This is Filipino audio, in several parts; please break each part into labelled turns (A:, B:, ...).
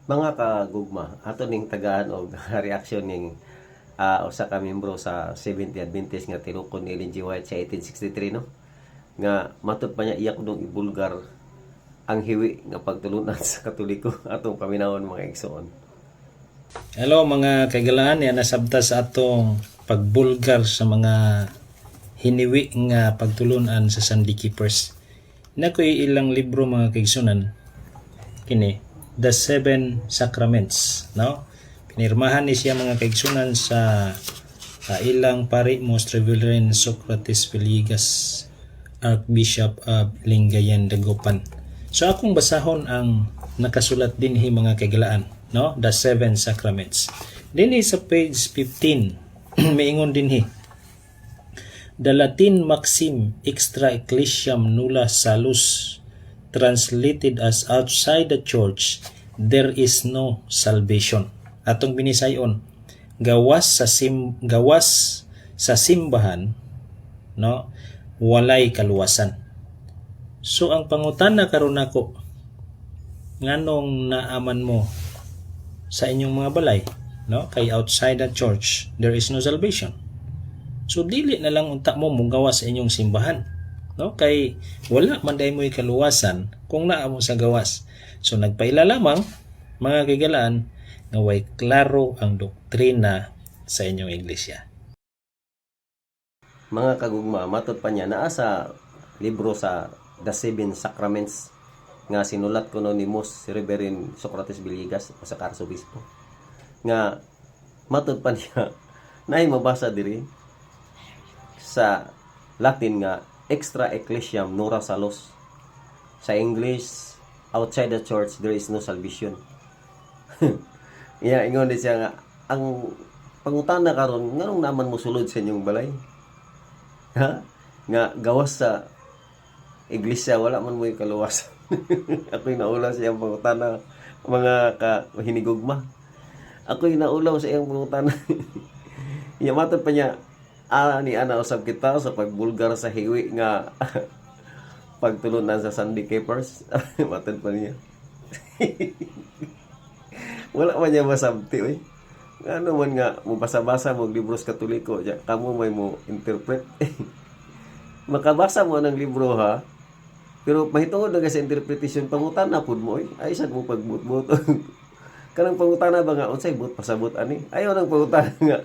A: Mga kagugma, ato ning tagaan og reaksyon ning usa ka miyembro sa Seventh-day Adventist nga tinukon ni Ellen G. White sa 1863 no. Nga matud pa niya iyak dong ibulgar ang hiwi nga pagtulunan sa Katoliko atong paminawon mga igsoon.
B: Hello mga kaigalaan, yan nasabta sa atong pagbulgar sa mga hiniwi nga pagtulunan sa Sunday Keepers. Nakoy ilang libro mga kaigsunan. Kini, The Seven Sacraments, no? Pinirmahan ni siya mga kaigsunan sa ilang pari Most Reverend Socrates Villegas, Archbishop of Lingayen, Dagupan. So akong basahon ang nakasulat din mga kaigalaan, no? The Seven Sacraments. Dinhi sa page 15, maingon dinhi. The Latin maxim extra ecclesiam nulla salus, translated as outside the church there is no salvation. Atong binisayon, gawas sa simbahan, no, walay kaluwasan. So ang pangutana karon nako, nganong naaman mo sa inyong mga balay, no, kay outside the church there is no salvation. So dili na lang unta mo gawas sa inyong simbahan, no, kay wala man day mo'y kaluwasan kung naa mo sa gawas. So nagpaila lamang mga kaigalaan nga way klaro ang doktrina sa inyong iglesia.
A: Mga kagugma, matud pa niya naa sa libro sa The Seven Sacraments nga sinulat ko no ni Most Reverend Socrates Villegas sa Arsobispo. Nga matud pa niya naay mabasa diri sa Latin nga extra ecclesiam nulla salus. Sa English, outside the church there is no salvation. Iya, ingon din siya nga ang pangutana karon nganong naman mo sulod sa inyong balay? Ha? Nga gawas sa iglesia wala man mo kaluwasan. Ako'y naulaw sa iyang pangutana mga hinigugma. Ako'y naulaw sa iyang pangutana. Iya, matod pa niya ni ana usab kita sa pagbulgar sa hiwi nga pagtulunan sa Sunday Keepers. Matod pa niya. Wala man niya masabti oy. Ano man nga mo basa-basa mo libros Katoliko, kamo may mo interpret. Makabasa mo ng libro ha. Pero mahitungod na sa interpretation pangutana pud mo oy. Ay sad mo pagbut-but. Kanang pangutana ba nga unsay but pasabot ani? Ayaw nang pangutana nga.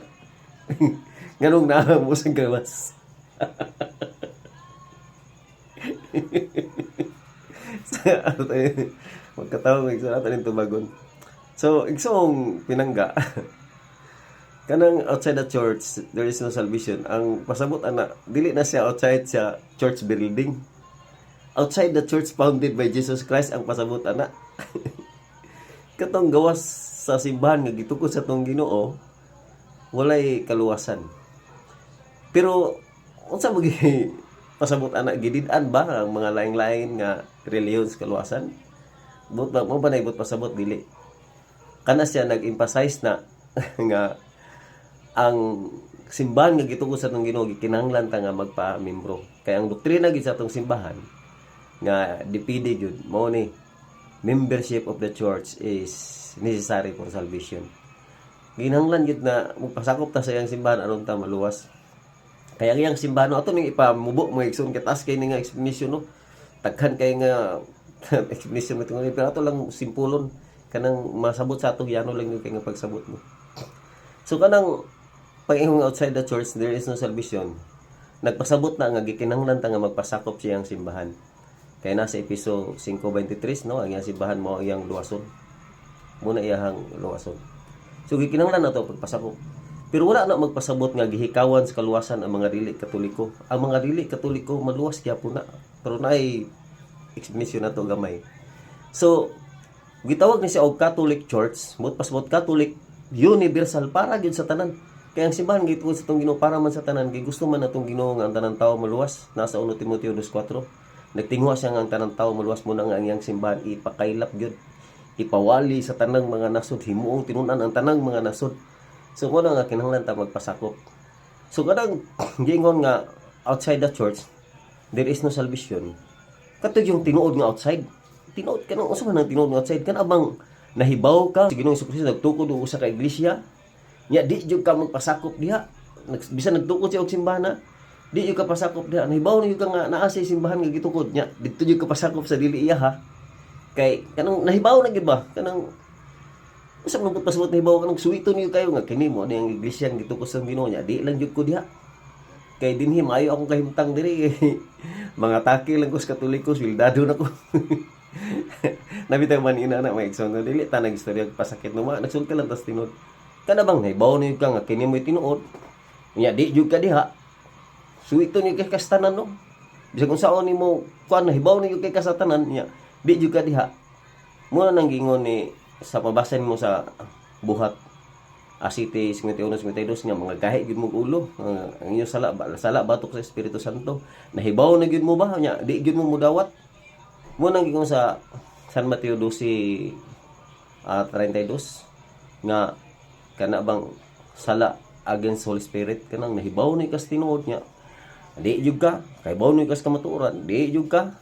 A: Nganong naa mo sa gawas. Magkatawa ng isa natin tubagon. So, igsong pinangga. Kanang outside the church, there is no salvation. Ang pasabot ana, dili na siya outside sa church building. Outside the church founded by Jesus Christ ang pasabot ana. Katong gawas sa simbahan nga gitukod sa tong Ginoo, walay kaluwasan. Pero unsa mo pasabot ana gidid-an ba ang mga lain-lain nga relihiyon sa kaluwasan? Mo ba na ibot pasabot dili? Kana siya nag-emphasize na nga ang simbahan nga gitukod sa tong Ginoo gikinahanglan ta nga magpa-membro. Kaya ang doktrina gid sa tong simbahan nga dipide jud mao ni membership of the church is necessary for salvation. Ginahanglan gid na magpasakop ta sa iyang simbahan aron ta maluwas. Kaya iyang simbahan ato ning ipamubo mo igsoon katas kay ning explanation no. Taghan kay nga explanation mo tungod pero ato lang simpulon kanang masabot sa atong yano lang yung kay nga pagsabot mo. So kanang pag-ingong outside the church there is no salvation. Nagpasabot na nga gikinahanglan ta nga magpasakop siyang simbahan. Kaya nasa Episo 5:23 no ang iyang simbahan mao iyang luwason. Muna iyang luwason. So gikinahanglan nato pagpasakop. Pero wala na magpasabot nga gihikawan sa kaluwasan ang mga dili Katoliko. Ang mga dili Katoliko maluwas gyapon na. Pero naay explanation nato gamay. So gitawag ni siya og Catholic Church, mut pasabot Catholic universal para gyud sa tanan. Kaya ang simbahan gituod sa tong Ginoo para man sa tanan, kay gusto man natong Ginoo nga ang tanan tawo maluwas. Nasa 1 Timoteo 2:4. Nagtingwa siya nga ang tanan tawo maluwas mo na nga ang iyang simbahan ipakaylap gyud. Ipawali sa tanang mga nasod, himuong tinunan ang tanang mga nasod. So mo na nga kinahanglan ta magpasakop. So kadang gingon nga outside the church there is no salvation. Katong yung tinuod nga outside. Tinuod kanang usa man ang tinuod nga outside kan abang nahibaw ka sa Ginoong Jesucristo nagtukod og usa ka iglesia, nya di jud ka magpasakop diha. Bisan nagtukod siya og simbahan, di jud ka pasakop diha. Nahibaw na jud ka nga naa sa simbahan nga gitukod nya, didto jud ka pasakop sa dili iya ha. Kay kanang nahibaw na gid ba? Kanang usab nang pasabot nahibaw kanang suwito niyo kayo nga kini mo ang iglesia nga gitukod sa Ginoo nya, di lang jud ko diha. Kay dinhi maayo akong kahimtang diri. Mga taki lang ko sa Katolikos, wildado na ko. Nabitaw man ina na may igsoon dili ta nagistorya pasakit no ma nagsulti lang tas tinud. Kana bang nahibaw niyo ka nga kini mo tinuod. Nya di jud ka diha. Suwito niyo kay kastanan no. Bisag kung saon nimo kuan nahibaw niyo kay kasatanan nya di jud ka diha. Muna nang gingon ni sa pabasan mo sa buhat Asite 51-52 nga mga gahi gid mo ulo ang inyo sala batok sa Espiritu Santo nahibaw na gid mo ba nya di gid mo mudawat mo nang gingon sa San Mateo 12:32 nga kana bang sala against Holy Spirit kanang nahibaw ni kas tinuod nya di jud ka kay baw ni kas kamatuoran di jud ka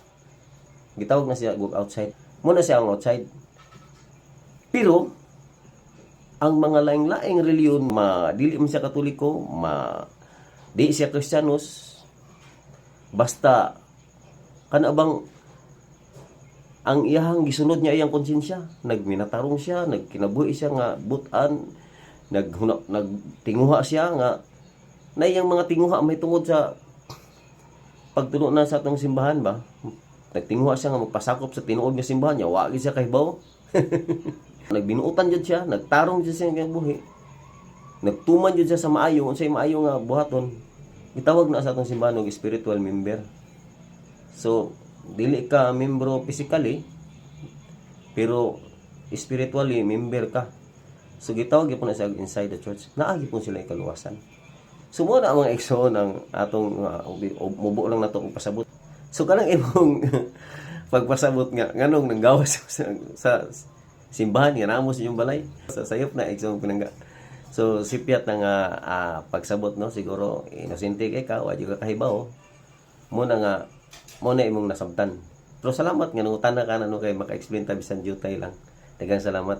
A: gitawag na siya go outside mo na siya ang outside pero ang mga laing-laing reliyon dili man siya Katoliko, di siya Kristiyanos, basta kana bang ang iyang gisunod niya iyang konsensya, nagminatarong siya, nagkinabuhi siya nga butan, nagtinguha siya nga na iyang mga tinguha may tungod sa pagtuno na sa atong simbahan ba. Nagtinguha siya nga magpasakop sa tinuod nga simbahan niya, wa gid siya kahibaw. Nagbinuutan jud siya, nagtarong jud siya nga buhi. Nagtuman jud siya sa maayo, unsay maayo nga buhaton. Gitawag na sa atong simbahan og spiritual member. So, dili ka membro physically, pero spiritually member ka. So gitawag gyud na sa inside the church. Naagi po sila ikaluwasan. So mo na ang mga igsoon ang atong mubo lang nato og pasabot. So kanang imong pagpasabot nga nganong nanggawas sa simbahan nga namo sa inyong balay sa sayop na igsoon pinangga. So sipyat na nga pagsabot no siguro inosente kay ka wa jud ka kahibaw. Mo na imong nasabtan. Pero salamat nga nangutan na ka na no kay maka-explain ta bisan jutay lang. Daghang salamat.